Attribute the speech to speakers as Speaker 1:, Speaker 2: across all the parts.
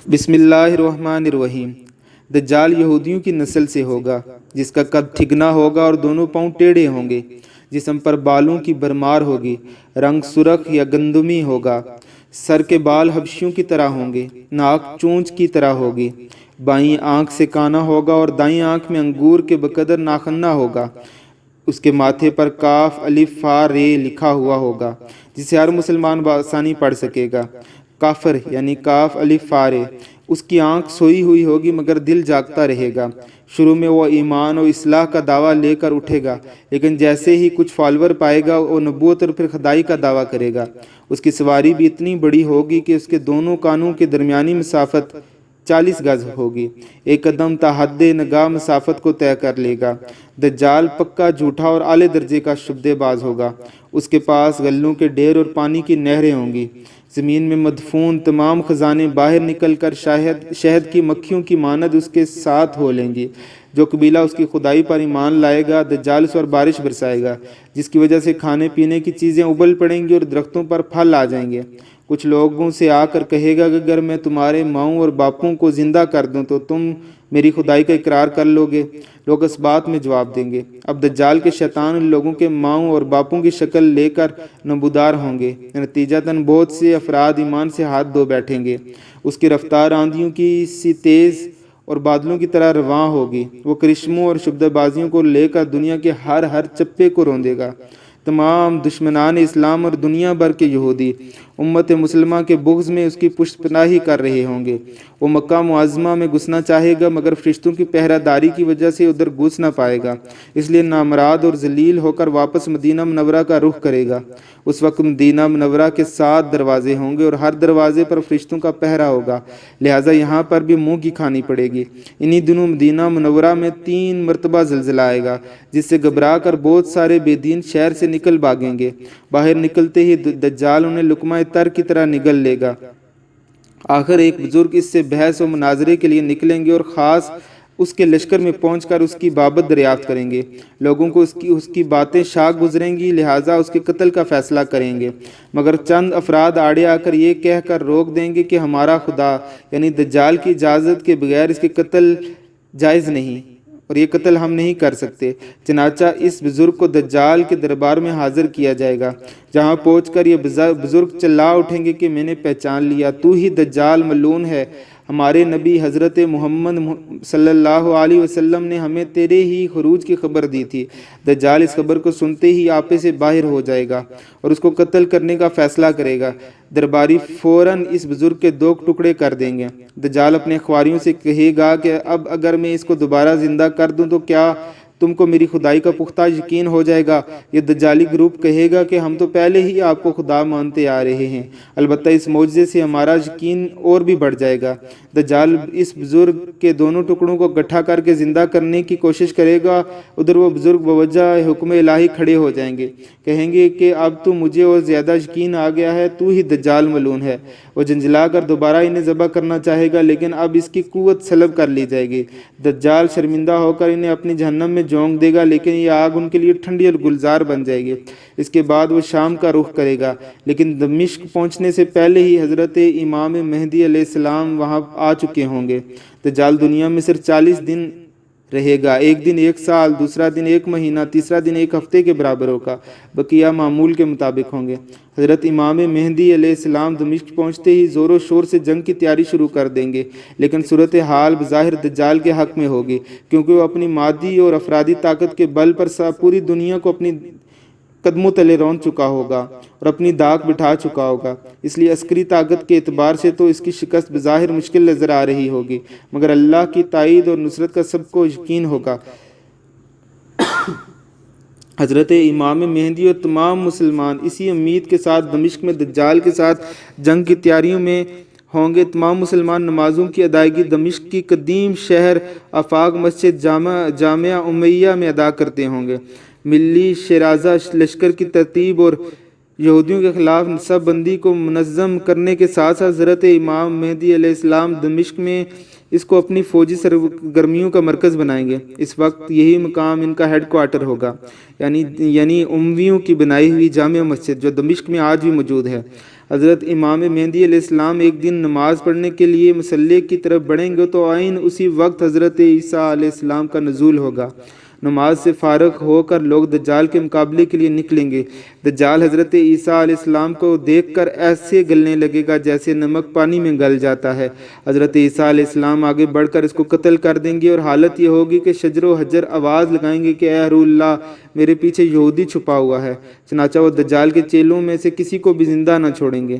Speaker 1: بسم اللہ الرحمن الرحیم۔ دجال یہودیوں کی نسل سے ہوگا، جس کا قد ٹھگنا ہوگا اور دونوں پاؤں ٹیڑھے ہوں گے، جسم پر بالوں کی بھرمار ہوگی، رنگ سرخ یا گندمی ہوگا، سر کے بال حبشیوں کی طرح ہوں گے، ناک چونچ کی طرح ہوگی، بائیں آنکھ سے کانا ہوگا اور دائیں آنکھ میں انگور کے بقدر ناخنا ہوگا۔ اس کے ماتھے پر کاف الف فا رے لکھا ہوا ہوگا، جسے ہر مسلمان بآسانی پڑھ سکے گا۔ کافر یعنی کاف الف فا رے۔ اس کی آنکھ سوئی ہوئی ہوگی مگر دل جاگتا رہے گا۔ شروع میں وہ ایمان و اصلاح کا دعویٰ لے کر اٹھے گا، لیکن جیسے ہی کچھ فالور پائے گا وہ نبوت اور پھر خدائی کا دعویٰ کرے گا۔ اس کی سواری بھی اتنی بڑی ہوگی کہ اس کے دونوں کانوں کے درمیانی مسافت 40 گز ہوگی، ایک قدم تا حد نگاہ مسافت کو طے کر لے گا۔ دجال پکا جھوٹا اور اعلی درجے کا شبدے باز ہوگا۔ اس کے پاس غلوں کے ڈھیر اور پانی کی نہریں ہوں گی۔ زمین میں مدفون تمام خزانے باہر نکل کر شہد کی مکھیوں کی مانند اس کے ساتھ ہو لیں گی۔ جو قبیلہ اس کی خدائی پر ایمان لائے گا، دجال اس پر بارش برسائے گا، جس کی وجہ سے کھانے پینے کی چیزیں ابل پڑیں گی اور درختوں پر پھل آ جائیں گے۔ کچھ لوگوں سے آ کر کہے گا کہ اگر میں تمہارے ماؤں اور باپوں کو زندہ کر دوں تو تم میری خدائی کا اقرار کر لو گے؟ لوگ اس بات میں جواب دیں گے، اب دجال کے شیطان ان لوگوں کے ماؤں اور باپوں کی شکل لے کر نمودار ہوں گے۔ نتیجتاً بہت سے افراد ایمان سے ہاتھ دھو بیٹھیں گے۔ اس کی رفتار آندھیوں کی سی تیز اور بادلوں کی طرح رواں ہوگی۔ وہ کرشموں اور شبدہ بازیوں کو لے کر دنیا کے ہر چپے کو روندے گا۔ تمام دشمنان اسلام اور دنیا بھر کے یہودی امت مسلمہ کے بغض میں اس کی پشت پناہی کر رہے ہوں گے۔ وہ مکہ معظمہ میں گھسنا چاہے گا مگر فرشتوں کی پہرہ داری کی وجہ سے ادھر گھس نہ پائے گا، اس لیے نامراد اور ذلیل ہو کر واپس مدینہ منورہ کا رخ کرے گا۔ اس وقت مدینہ منورہ کے 7 دروازے ہوں گے اور ہر دروازے پر فرشتوں کا پہرہ ہوگا، لہٰذا یہاں پر بھی منہ کی کھانی پڑے گی۔ انہی دنوں مدینہ منورہ میں 3 مرتبہ زلزلہ آئے گا، جس سے گھبرا کر بہت سارے بے دین شہر سے نکل بھاگیں گے۔ باہر نکلتے ہی دجال انہیں لقمہ تر کی طرح نگل لے گا۔ آخر ایک بزرگ اس سے بحث و مناظرے کے لیے نکلیں گے اور خاص اس کے لشکر میں پہنچ کر اس کی بابت دریافت کریں گے۔ لوگوں کو اس کی باتیں شاق گزریں گی، لہٰذا اس کے قتل کا فیصلہ کریں گے، مگر چند افراد آڑے آ کر یہ کہہ کر روک دیں گے کہ ہمارا خدا یعنی دجال کی اجازت کے بغیر اس کے قتل جائز نہیں اور یہ قتل ہم نہیں کر سکتے۔ چنانچہ اس بزرگ کو دجال کے دربار میں حاضر کیا جائے گا، جہاں پہنچ کر یہ بزرگ چلا اٹھیں گے کہ میں نے پہچان لیا، تو ہی دجال ملعون ہے۔ ہمارے نبی حضرت محمد صلی اللہ علیہ وسلم نے ہمیں تیرے ہی خروج کی خبر دی تھی۔ دجال اس خبر کو سنتے ہی آپے سے باہر ہو جائے گا اور اس کو قتل کرنے کا فیصلہ کرے گا۔ درباری فوراً اس بزرگ کے 2 ٹکڑے کر دیں گے۔ دجال اپنے اخباریوں سے کہے گا کہ اب اگر میں اس کو دوبارہ زندہ کر دوں تو کیا تم کو میری خدائی کا پختہ یقین ہو جائے گا؟ یہ دجالی گروپ کہے گا کہ ہم تو پہلے ہی آپ کو خدا مانتے آ رہے ہیں، البتہ اس معجزے سے ہمارا یقین اور بھی بڑھ جائے گا۔ دجال اس بزرگ کے دونوں ٹکڑوں کو گٹھا کر کے زندہ کرنے کی کوشش کرے گا، ادھر وہ بزرگ بوجہ حکم الہی کھڑے ہو جائیں گے، کہیں گے کہ اب تو مجھے اور زیادہ یقین آ گیا ہے، تو ہی دجال ملعون ہے۔ وہ جھنجھلا کر دوبارہ انہیں ذبح کرنا چاہے گا، لیکن اب اس کی قوت سلب کر لی جائے گی۔ دجال شرمندہ ہو کر انہیں اپنی جہنم میں جھونک دے گا، لیکن یہ آگ ان کے لیے ٹھنڈی اور گلزار بن جائے گی۔ اس کے بعد وہ شام کا رخ کرے گا، لیکن دمشق پہنچنے سے پہلے ہی حضرت امام مہدی علیہ السلام وہاں آ چکے ہوں گے۔ دجال دنیا میں صرف 40 دن رہے گا، ایک دن 1 سال، دوسرا دن 1 مہینہ، تیسرا دن 1 ہفتے کے برابر ہوگا، بقیہ معمول کے مطابق ہوں گے۔ حضرت امام مہدی علیہ السلام دمشق پہنچتے ہی زور و شور سے جنگ کی تیاری شروع کر دیں گے، لیکن صورتحال بظاہر دجال کے حق میں ہوگی، کیونکہ وہ اپنی مادی اور افرادی طاقت کے بل پر پوری دنیا کو اپنی قدموں تلے رون چکا ہوگا اور اپنی داغ بٹھا چکا ہوگا۔ اس لیے عسکری طاقت کے اعتبار سے تو اس کی شکست بظاہر مشکل نظر آ رہی ہوگی، مگر اللہ کی تائید اور نصرت کا سب کو یقین ہوگا۔ حضرت امام مہدی اور تمام مسلمان اسی امید کے ساتھ دمشق میں دجال کے ساتھ جنگ کی تیاریوں میں ہوں گے۔ تمام مسلمان نمازوں کی ادائیگی دمشق کی قدیم شہر آفاق مسجد جامعہ امیہ میں ادا کرتے ہوں گے۔ ملی شیرازہ لشکر کی ترتیب اور یہودیوں کے خلاف نصب بندی کو منظم کرنے کے ساتھ ساتھ حضرت امام مہدی علیہ السلام دمشق میں اس کو اپنی فوجی سرگرمیوں کا مرکز بنائیں گے۔ اس وقت یہی مقام ان کا ہیڈ کوارٹر ہوگا، یعنی امویوں کی بنائی ہوئی جامع مسجد جو دمشق میں آج بھی موجود ہے۔ حضرت امام مہدی علیہ السلام ایک دن نماز پڑھنے کے لیے مصلی کی طرف بڑھیں گے تو عین اسی وقت حضرت عیسیٰ علیہ السلام کا نزول ہوگا۔ نماز سے فارغ ہو کر لوگ دجال کے مقابلے کے لیے نکلیں گے۔ دجال حضرت عیسیٰ علیہ السلام کو دیکھ کر ایسے گلنے لگے گا جیسے نمک پانی میں گل جاتا ہے۔ حضرت عیسیٰ علیہ السلام آگے بڑھ کر اس کو قتل کر دیں گے اور حالت یہ ہوگی کہ شجر و حجر آواز لگائیں گے کہ اے روح اللہ، میرے پیچھے یہودی چھپا ہوا ہے۔ چنانچہ وہ دجال کے چیلوں میں سے کسی کو بھی زندہ نہ چھوڑیں گے۔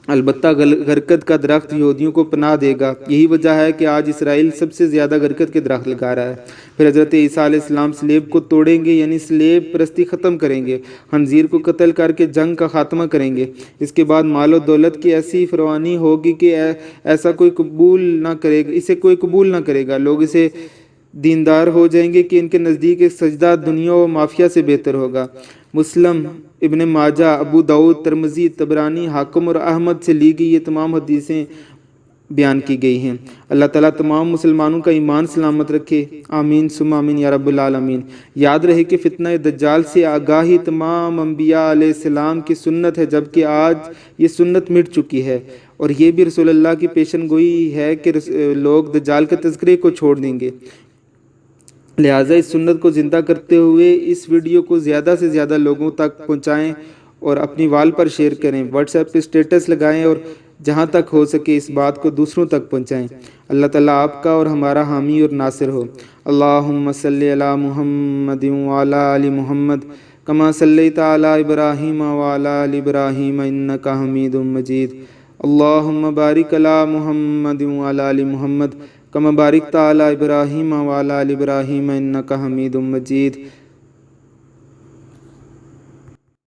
Speaker 1: البتہ غرقد کا درخت یہودیوں کو پناہ دے گا۔ یہی وجہ ہے کہ آج اسرائیل سب سے زیادہ غرقد کے درخت لگا رہا ہے۔ پھر حضرت عیسیٰ علیہ السلام سلیب کو توڑیں گے، یعنی سلیب پرستی ختم کریں گے، خنزیر کو قتل کر کے جنگ کا خاتمہ کریں گے۔ اس کے بعد مال و دولت کی ایسی فراوانی ہوگی کہ اسے کوئی قبول نہ کرے گا۔ لوگ اسے دیندار ہو جائیں گے کہ ان کے نزدیک ایک سجدہ دنیا و مافیا سے بہتر ہوگا۔ مسلم، ابن ماجہ، ابو داؤد، ترمذی، طبرانی، حاکم اور احمد سے لی گئی یہ تمام حدیثیں بیان کی گئی ہیں۔ اللہ تعالیٰ تمام مسلمانوں کا ایمان سلامت رکھے، آمین ثم آمین یا رب العالمین۔ یاد رہے کہ فتنہ دجال سے آگاہی تمام انبیاء علیہ السلام کی سنت ہے، جبکہ آج یہ سنت مٹ چکی ہے، اور یہ بھی رسول اللہ کی پیشن گوئی ہے کہ لوگ دجال کے تذکرے کو چھوڑ دیں گے۔ لہٰذا اس سنت کو زندہ کرتے ہوئے اس ویڈیو کو زیادہ سے زیادہ لوگوں تک پہنچائیں اور اپنی وال پر شیئر کریں، واٹس ایپ پہ اسٹیٹس لگائیں اور جہاں تک ہو سکے اس بات کو دوسروں تک پہنچائیں۔ اللہ تعالیٰ آپ کا اور ہمارا حامی اور ناصر ہو۔ اللہم صلی علی محمد وعلی آل محمد کما صلیت علی ابراہیم وعلی آل ابراہیم انک حمید مجید۔ اللہم بارک علی محمد وعلی آل محمد کما بارکت علی ابراہیم وعلی آل ابراہیم انک حمید مجید۔